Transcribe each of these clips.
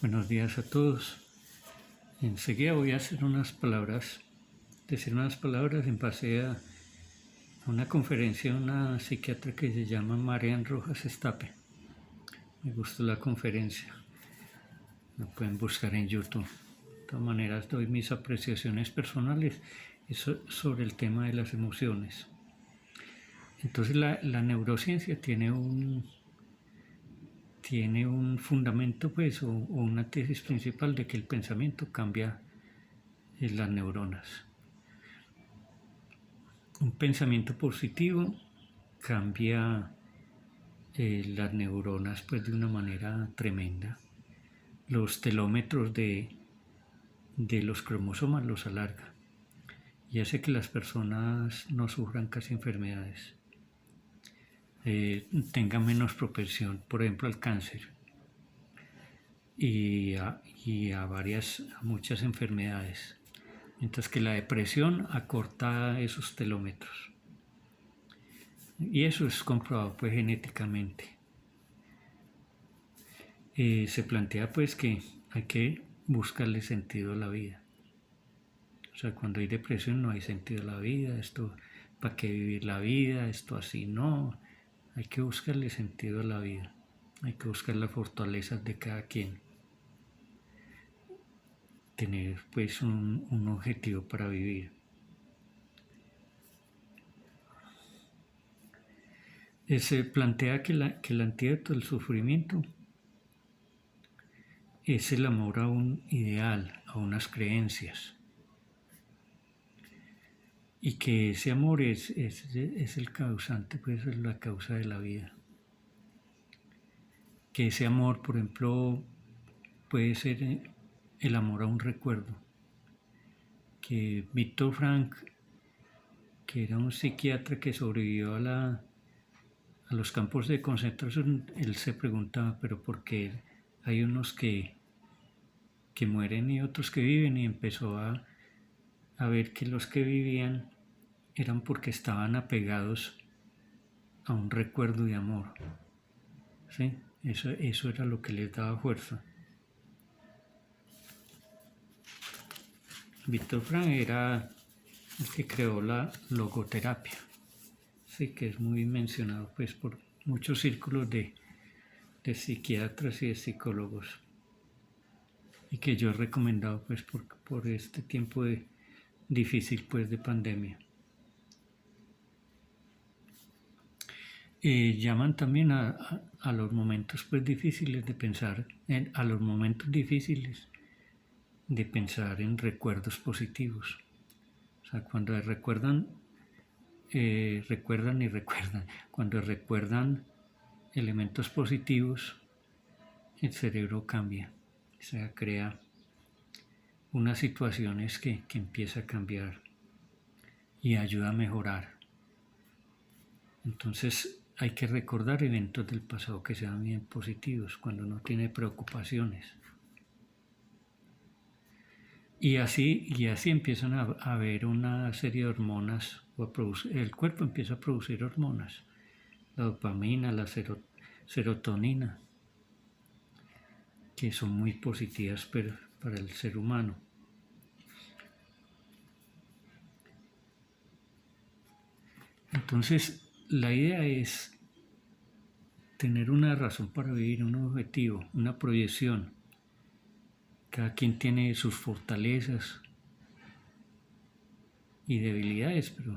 Buenos días a todos. Enseguida voy a decir unas palabras en base a una conferencia de una psiquiatra que se llama Marian Rojas Estape. Me gustó la conferencia. Lo pueden buscar en YouTube. De todas maneras, doy mis apreciaciones personales sobre el tema de las emociones. Entonces, la neurociencia tiene un fundamento, pues, o una tesis principal de que el pensamiento cambia en las neuronas. Un pensamiento positivo cambia las neuronas, pues, de una manera tremenda. Los telómetros de los cromosomas los alarga y hace que las personas no sufran casi enfermedades, tengan menos propensión, por ejemplo, al cáncer y a muchas enfermedades, mientras que la depresión acorta esos telómetros. Y eso es comprobado, pues, genéticamente. Se plantea, pues, que hay que buscarle sentido a la vida. O sea, cuando hay depresión no hay sentido a la vida, esto, ¿para qué vivir la vida? Esto así no. Hay que buscarle sentido a la vida. Hay que buscar las fortalezas de cada quien. Tener, pues, un objetivo para vivir. Se plantea que el antídoto del sufrimiento es el amor a un ideal, a unas creencias. Y que ese amor es el causante, pues es la causa de la vida. Que ese amor, por ejemplo, puede ser el amor a un recuerdo. Que Viktor Frankl, que era un psiquiatra que sobrevivió a los campos de concentración, él se preguntaba, pero ¿por qué hay unos que mueren y otros que viven? Y empezó a ver que los que vivían eran porque estaban apegados a un recuerdo de amor. ¿Sí? Eso era lo que les daba fuerza. Viktor Frankl era el que creó la logoterapia, sí, que es muy mencionado, pues, por muchos círculos de psiquiatras y de psicólogos, y que yo he recomendado, pues, por este tiempo difícil, pues, de pandemia. Llaman también a los momentos, pues, difíciles de pensar, a los momentos difíciles de pensar en recuerdos positivos. O sea, cuando recuerdan y recuerdan. Cuando recuerdan elementos positivos, el cerebro cambia. O sea, crea unas situaciones que empieza a cambiar y ayuda a mejorar. Entonces hay que recordar eventos del pasado que sean bien positivos, cuando uno tiene preocupaciones. Y así empiezan a haber una serie de hormonas, el cuerpo empieza a producir hormonas, la dopamina, la serotonina, que son muy positivas para el ser humano. Entonces, la idea es tener una razón para vivir, un objetivo, una proyección. Cada quien tiene sus fortalezas y debilidades, pero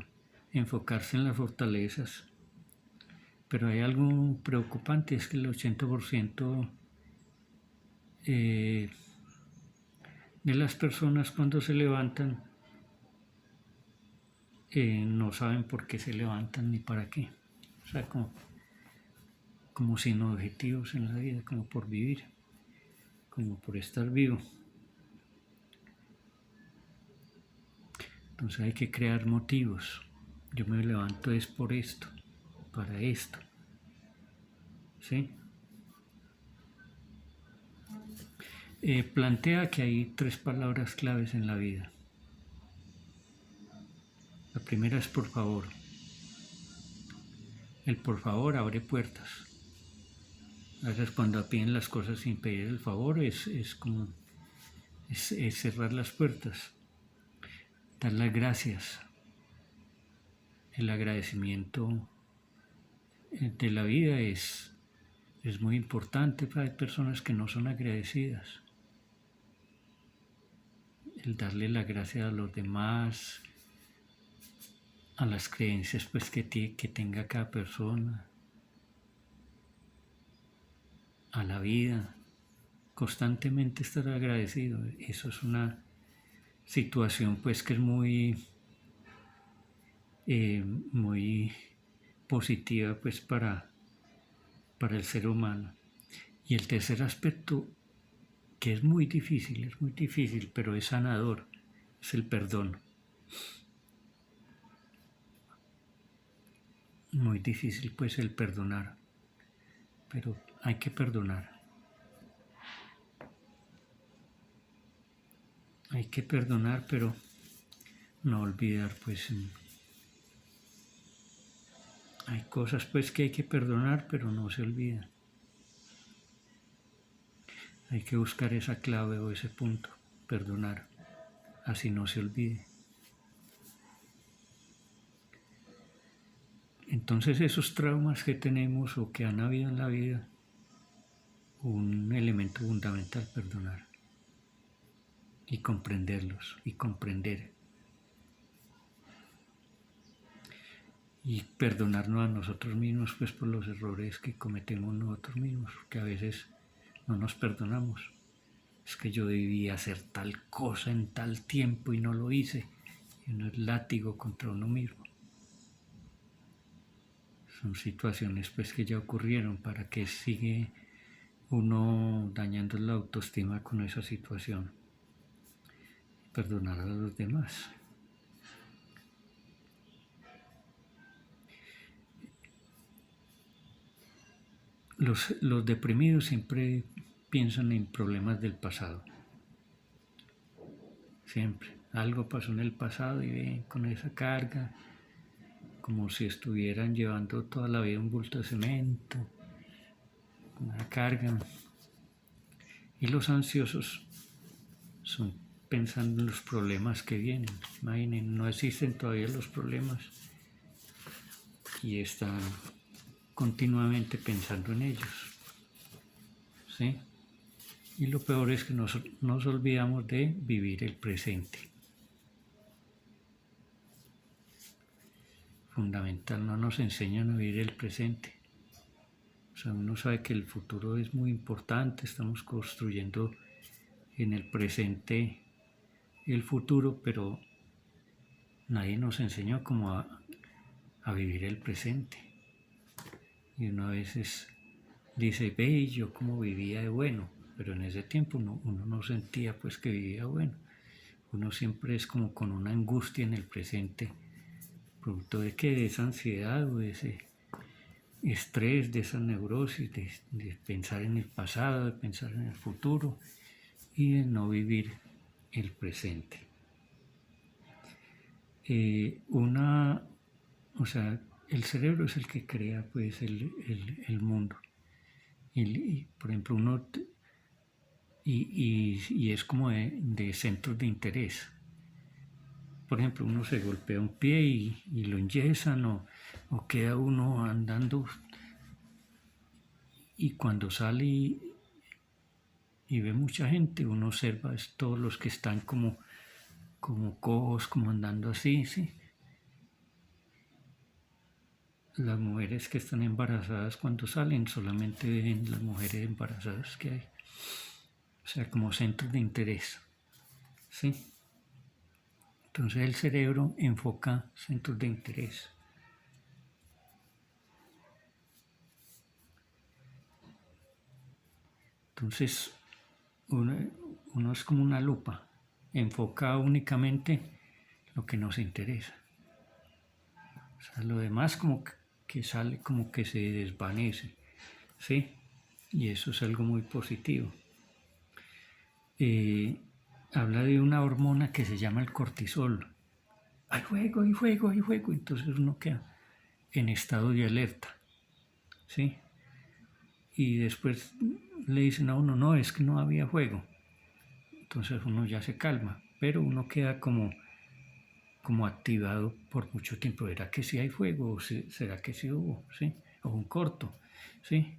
enfocarse en las fortalezas. Pero hay algo preocupante, es que el 80% de las personas cuando se levantan no saben por qué se levantan ni para qué. O sea, como sin objetivos en la vida, como por vivir, como por estar vivo. Entonces hay que crear motivos. Yo me levanto es por esto, para esto. ¿Sí? Plantea que hay 3 palabras claves en la vida. La primera es por favor. El por favor abre puertas. A veces cuando piden las cosas sin pedir el favor es como es cerrar las puertas, dar las gracias, el agradecimiento de la vida es muy importante, pero hay personas que no son agradecidas. El darle la gracia a los demás, a las creencias pues que tenga cada persona, a la vida, constantemente estar agradecido. Eso es una situación pues que es muy positiva pues para el ser humano. Y el tercer aspecto, que es muy difícil, pero es sanador, es el perdón. Muy difícil pues el perdonar, pero hay que perdonar. Hay que perdonar, pero no olvidar pues hay cosas pues que hay que perdonar, pero no se olvidan. Hay que buscar esa clave o ese punto, perdonar, así no se olvide. Entonces esos traumas que tenemos o que han habido en la vida, un elemento fundamental, perdonar y comprenderlos y comprender. Y perdonarnos a nosotros mismos pues por los errores que cometemos nosotros mismos, que a veces no nos perdonamos. Es que yo debía hacer tal cosa en tal tiempo y no lo hice. Y uno es látigo contra uno mismo. Son situaciones pues que ya ocurrieron. ¿Para qué sigue uno dañando la autoestima con esa situación? Perdonar a los demás. Los deprimidos siempre piensan en problemas del pasado. Siempre. Algo pasó en el pasado y ven con esa carga, como si estuvieran llevando toda la vida un bulto de cemento, una carga. Y los ansiosos son pensando en los problemas que vienen. Imaginen, no existen todavía los problemas y están continuamente pensando en ellos. ¿Sí? Y lo peor es que nos olvidamos de vivir el presente. Fundamental, no nos enseñan a vivir el presente. O sea, uno sabe que el futuro es muy importante, estamos construyendo en el presente el futuro, pero nadie nos enseñó cómo a vivir el presente. Y uno a veces dice, ve, yo cómo vivía de bueno, pero en ese tiempo uno no sentía pues que vivía bueno. Uno siempre es como con una angustia en el presente, producto de que de esa ansiedad o de ese estrés, de esa neurosis, de pensar en el pasado, de pensar en el futuro y de no vivir el presente. O sea, el cerebro es el que crea pues el mundo. Y por ejemplo, y es como de centros de interés. Por ejemplo, uno se golpea un pie y lo enyesan o queda uno andando y cuando sale y ve mucha gente, uno observa todos los que están como cojos, como andando así, ¿sí? Las mujeres que están embarazadas cuando salen solamente ven las mujeres embarazadas que hay. O sea, como centros de interés, ¿sí? Entonces el cerebro enfoca centros de interés. Entonces uno es como una lupa, enfoca únicamente lo que nos interesa. O sea, lo demás como que sale, como que se desvanece, ¿sí? Y eso es algo muy positivo. Habla de una hormona que se llama el cortisol. Hay fuego, hay fuego, hay fuego. Entonces uno queda en estado de alerta, ¿sí? y después le dicen a uno, no, es que no había fuego. Entonces uno ya se calma, pero uno queda como activado por mucho tiempo. ¿Será que sí hay fuego? ¿O será que sí hubo? ¿Sí? O un corto, ¿sí?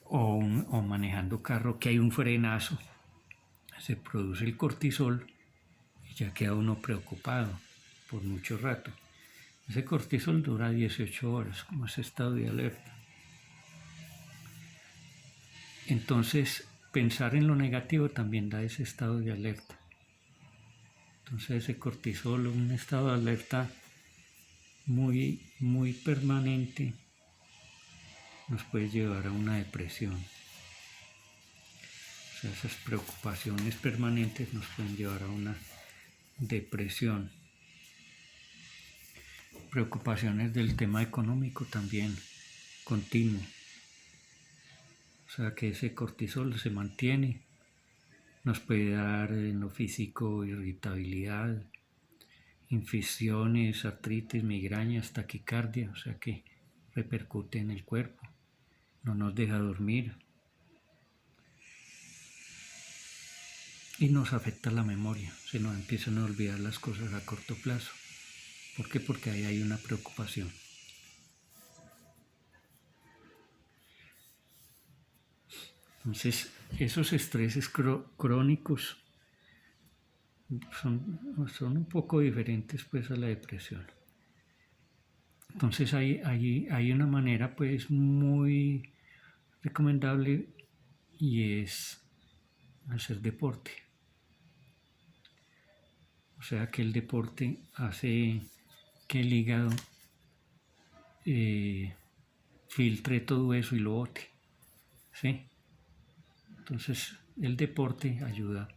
O manejando carro que hay un frenazo, se produce el cortisol y ya queda uno preocupado por mucho rato. Ese cortisol dura 18 horas como ese estado de alerta. Entonces, pensar en lo negativo también da ese estado de alerta. Entonces, ese cortisol, un estado de alerta muy, muy permanente, nos puede llevar a una depresión. O sea, esas preocupaciones permanentes nos pueden llevar a una depresión. Preocupaciones del tema económico también, continuo. O sea, que ese cortisol se mantiene. Nos puede dar en lo físico irritabilidad, infecciones, artritis, migrañas, taquicardia, o sea que repercute en el cuerpo, no nos deja dormir y nos afecta la memoria, se nos empiezan a olvidar las cosas a corto plazo. ¿Por qué? Porque ahí hay una preocupación. Entonces, esos estreses crónicos son un poco diferentes pues a la depresión. Entonces hay una manera pues muy recomendable y es hacer deporte. O sea que el deporte hace que el hígado filtre todo eso y lo bote. ¿Sí? Entonces el deporte ayuda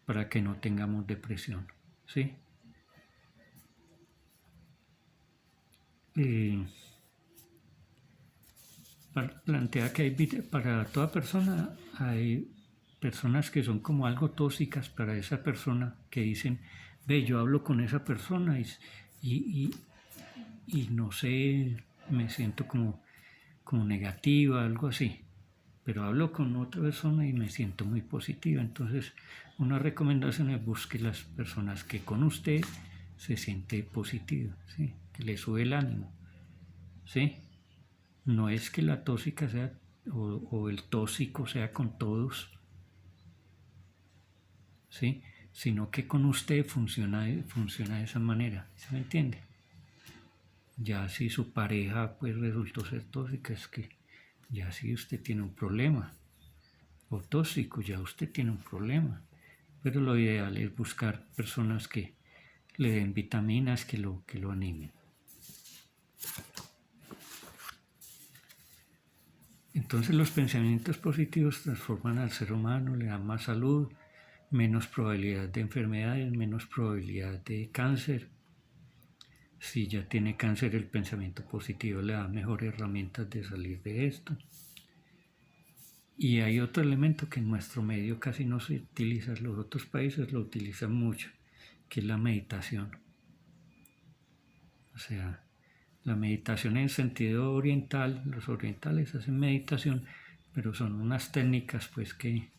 para que no tengamos depresión. ¿Sí? Plantea que para toda persona hay personas que son como algo tóxicas para esa persona, que dicen, ve, yo hablo con esa persona y, y no sé, me siento como negativa, algo así. Pero hablo con otra persona y me siento muy positiva. Entonces, una recomendación es busque las personas que con usted se siente positiva, ¿sí? Que le sube el ánimo, ¿sí? No es que la tóxica sea o el tóxico sea con todos, ¿sí? Sino que con usted funciona de esa manera, ¿se me entiende? Ya si su pareja pues resultó ser tóxica, es que ya si usted tiene un problema, o tóxico, ya usted tiene un problema. Pero lo ideal es buscar personas que le den vitaminas, que lo animen. Entonces los pensamientos positivos transforman al ser humano, le dan más salud, menos probabilidad de enfermedades, menos probabilidad de cáncer. Si ya tiene cáncer, el pensamiento positivo le da mejores herramientas de salir de esto. Y hay otro elemento que en nuestro medio casi no se utiliza, los otros países lo utilizan mucho, que es la meditación. O sea, la meditación en sentido oriental, los orientales hacen meditación, pero son unas técnicas pues que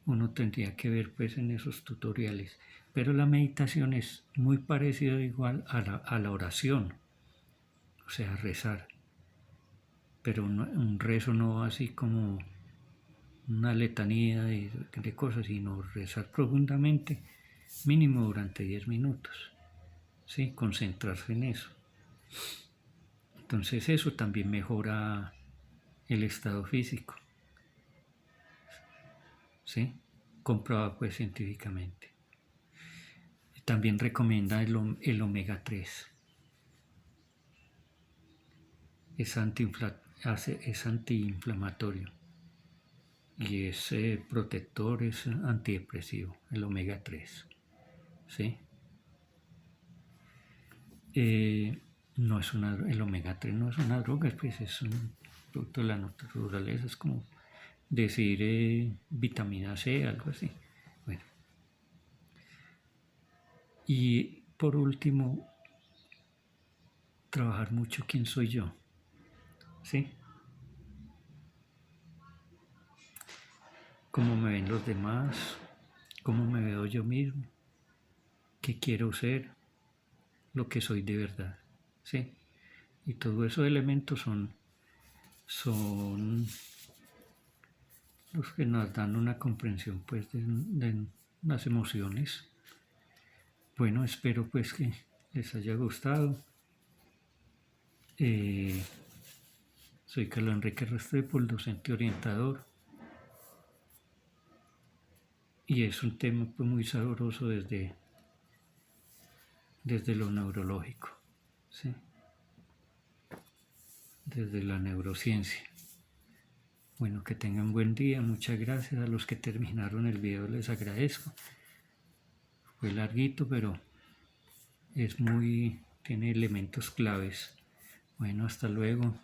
uno tendría que ver pues en esos tutoriales. Pero la meditación es muy parecida igual a la oración, o sea, rezar. Pero un rezo no así como una letanía de cosas, sino rezar profundamente, mínimo durante 10 minutos. ¿Sí? Concentrarse en eso. Entonces eso también mejora el estado físico. ¿Sí? Comprobado pues científicamente. También recomienda el omega 3. Es antiinflamatorio y es protector, es antidepresivo, el omega 3. ¿Sí? No es el omega 3 no es una droga, pues es un producto de la naturaleza, es como decir vitamina C, algo así. Bueno. Y por último, trabajar mucho quién soy yo. ¿sí? Cómo me ven los demás, cómo me veo yo mismo, qué quiero ser, lo que soy de verdad, ¿sí? Y todos esos elementos son los que nos dan una comprensión pues de las emociones. Bueno, espero pues que les haya gustado. Soy Carlos Enrique Restrepo, el docente orientador, y es un tema pues, muy sabroso desde lo neurológico, ¿sí? Desde la neurociencia. Bueno, que tengan buen día, muchas gracias a los que terminaron el video, les agradezco. Fue larguito, pero tiene elementos claves. Bueno, hasta luego.